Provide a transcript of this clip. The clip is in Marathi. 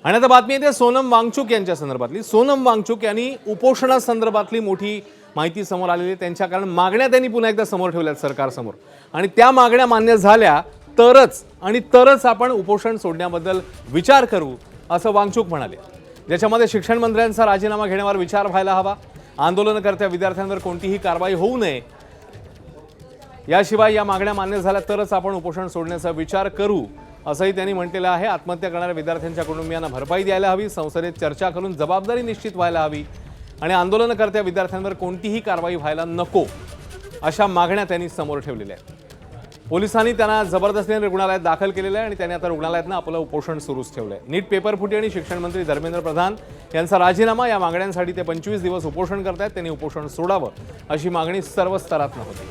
आणि आता बातमी येते सोनम वांगचुक यांच्या संदर्भातली। सोनम वांगचुक यांनी उपोषणासंदर्भातली मोठी माहिती समोर आलेली आहे। त्यांच्या कारण मागण्या त्यांनी पुन्हा एकदा समोर ठेवल्यात सरकारसमोर आणि त्या मागण्या मान्य झाल्या तरच आपण उपोषण सोडण्याबद्दल विचार करू असं वांगचुक म्हणाले। ज्याच्यामध्ये शिक्षण मंत्र्यांचा राजीनामा घेण्यावर विचार व्हायला हवा, आंदोलनकर्त्या विद्यार्थ्यांवर कोणतीही कारवाई होऊ नये, याशिवाय या मागण्या मान्य झाल्या तरच आपण उपोषण सोडण्याचा विचार करू असंही त्यांनी म्हटलेलं आहे। आत्महत्या करणाऱ्या विद्यार्थ्यांच्या कुटुंबियांना भरपाई द्यायला हवी, संसदेत चर्चा करून जबाबदारी निश्चित व्हायला हवी आणि आंदोलनकर्त्या विद्यार्थ्यांवर कोणतीही कारवाई व्हायला नको अशा मागण्या त्यांनी समोर ठेवलेल्या आहेत। पोलिसांनी त्यांना जबरदस्तीने रुग्णालयात दाखल केलेलं आहे आणि त्यांनी आता रुग्णालयातनं आपलं उपोषण सुरूच ठेवलंय। नीट पेपर फुटी आणि शिक्षण मंत्री धर्मेंद्र प्रधान यांचा राजीनामा या मागण्यांसाठी ते 25 दिवस उपोषण करतायत। त्यांनी उपोषण सोडावं अशी मागणी सर्व स्तरातून होती।